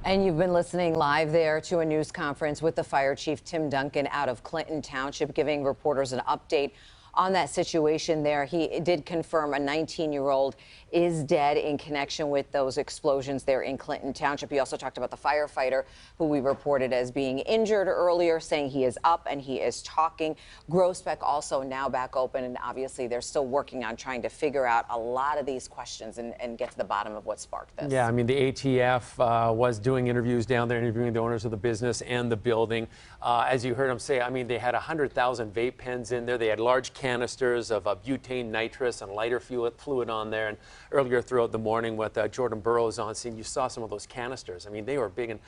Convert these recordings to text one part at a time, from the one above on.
And you've been listening live there to a news conference with the fire chief, Tim Duncan, out of Clinton Township, giving reporters an update on that situation there. He did confirm a 19-year-old is dead in connection with those explosions there in Clinton Township. He also talked about the firefighter who we reported as being injured earlier, saying he is up and he is talking. Groesbeck also now back open, and obviously they're still working on trying to figure out a lot of these questions and get to the bottom of what sparked this. Yeah, I mean, the ATF was doing interviews down there, interviewing the owners of the business and the building. As you heard him say, I mean, they had 100,000 vape pens in there. They had large canisters of butane nitrous and lighter fluid on there. And earlier throughout the morning with Jordan Burroughs on scene, you saw some of those canisters. I mean, they were big and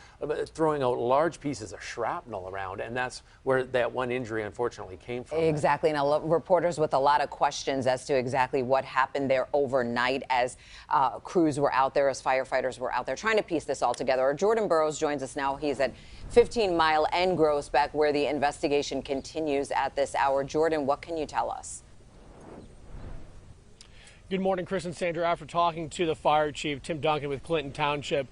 throwing out large pieces of shrapnel around, and that's where that one injury unfortunately came from. Exactly. Now, reporters with a lot of questions as to exactly what happened there overnight as crews were out there, as firefighters were out there trying to piece this all together. Jordan Burroughs joins us now. He's at 15 Mile and Groesbeck, where the investigation continues at this hour. Jordan, what can you tell us? Good morning, Chris and Sandra. After talking to the fire chief, Tim Duncan with Clinton Township,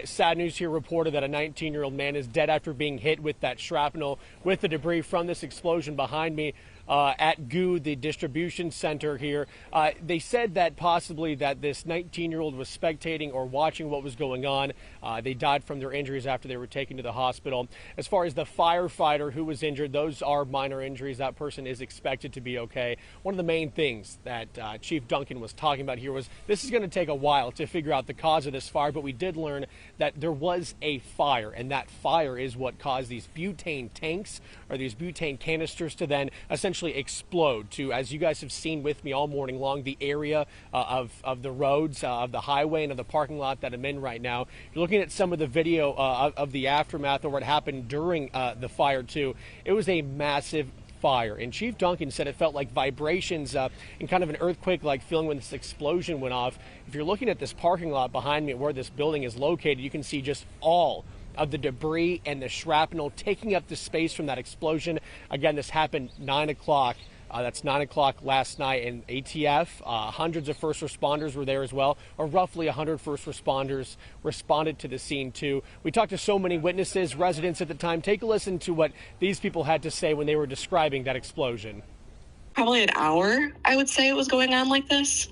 sad news here reported that a 19-year-old man is dead after being hit with that shrapnel with the debris from this explosion behind me at GU, the distribution center here. They said that possibly that this 19-year-old was spectating or watching what was going on. They died from their injuries after they were taken to the hospital. As far as the firefighter who was injured, those are minor injuries. That person is expected to be okay. One of the main things that Chief Duncan was talking about here was this is going to take a while to figure out the cause of this fire, but we did learn that there was a fire, and that fire is what caused these butane tanks or these butane canisters to then essentially explode to, as you guys have seen with me all morning long, the area of the roads, of the highway and of the parking lot that I'm in right now. You're looking at some of the video of the aftermath or what happened during the fire too. It was a massive fire, and Chief Duncan said it felt like vibrations and kind of an earthquake-like feeling when this explosion went off. If you're looking at this parking lot behind me where this building is located, you can see just all of the debris and the shrapnel taking up the space from that explosion. Again, this happened 9 o'clock. That's 9 o'clock last night, and ATF, hundreds of first responders were there as well, or roughly 100 first responders responded to the scene too. We talked to so many witnesses, residents at the time. Take a listen to what these people had to say when they were describing that explosion. Probably an hour, I would say, it was going on like this.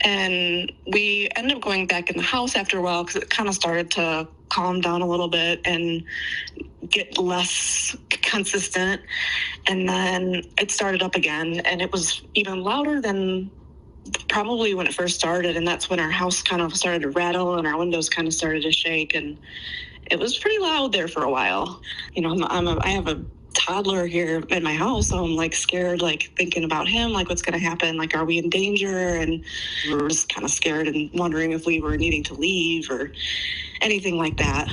And we ended up going back in the house after a while because it kind of started to calm down a little bit and get less consistent. And then it started up again, and it was even louder than probably when it first started. And that's when our house kind of started to rattle and our windows kind of started to shake. And it was pretty loud there for a while. You know, I have a toddler here in my house, so I'm like scared, like thinking about him, like what's going to happen, like are we in danger? And we were just kind of scared and wondering if we were needing to leave or anything like that.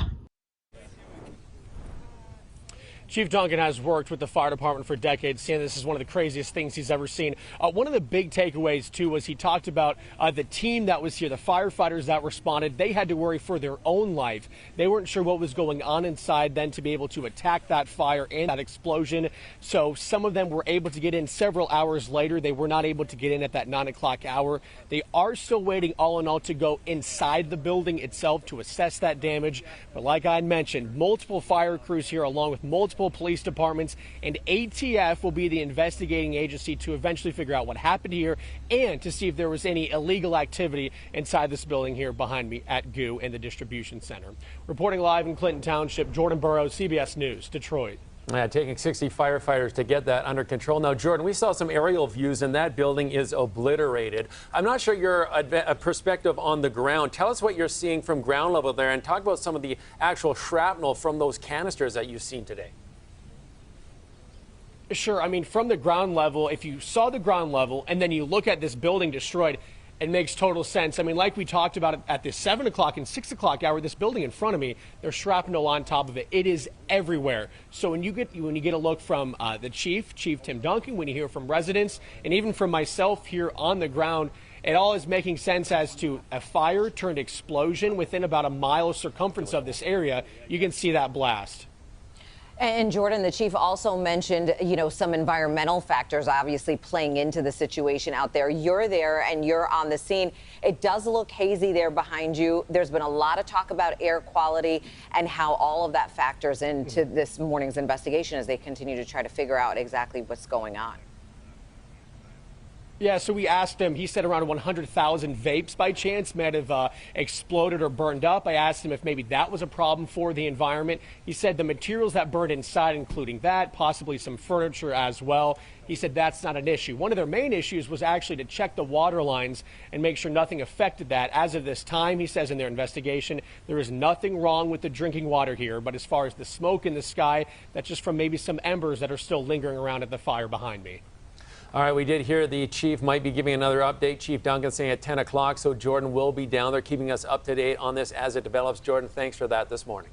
Chief Duncan has worked with the fire department for decades, saying this is one of the craziest things he's ever seen. One of the big takeaways, too, was he talked about the team that was here, the firefighters that responded. They had to worry for their own life. They weren't sure what was going on inside then to be able to attack that fire and that explosion. So some of them were able to get in several hours later. They were not able to get in at that 9 o'clock hour. They are still waiting, all in all, to go inside the building itself to assess that damage. But like I mentioned, multiple fire crews here along with multiple police departments, and ATF will be the investigating agency to eventually figure out what happened here and to see if there was any illegal activity inside this building here behind me at GU and the distribution center. Reporting live in Clinton Township, Jordan Burroughs, CBS News, Detroit. Yeah, taking 60 firefighters to get that under control. Now, Jordan, we saw some aerial views, and that building is obliterated. I'm not sure your perspective on the ground. Tell us what you're seeing from ground level there, and talk about some of the actual shrapnel from those canisters that you've seen today. Sure. I mean, from the ground level, if you saw the ground level and then you look at this building destroyed, it makes total sense. I mean, like we talked about at the 7 o'clock and 6 o'clock hour, this building in front of me, there's shrapnel on top of it. It is everywhere. So when you get a look from the Chief Tim Duncan, when you hear from residents, and even from myself here on the ground, it all is making sense as to a fire turned explosion within about a mile circumference of this area. You can see that blast. And Jordan, the chief also mentioned, some environmental factors obviously playing into the situation out there. You're there and you're on the scene. It does look hazy there behind you. There's been a lot of talk about air quality and how all of that factors into this morning's investigation as they continue to try to figure out exactly what's going on. Yeah, so we asked him, he said around 100,000 vapes by chance might have exploded or burned up. I asked him if maybe that was a problem for the environment. He said the materials that burned inside, including that, possibly some furniture as well. He said that's not an issue. One of their main issues was actually to check the water lines and make sure nothing affected that. As of this time, he says in their investigation, there is nothing wrong with the drinking water here. But as far as the smoke in the sky, that's just from maybe some embers that are still lingering around at the fire behind me. All right, we did hear the chief might be giving another update. Chief Duncan saying at 10 o'clock, so Jordan will be down there keeping us up to date on this as it develops. Jordan, thanks for that this morning.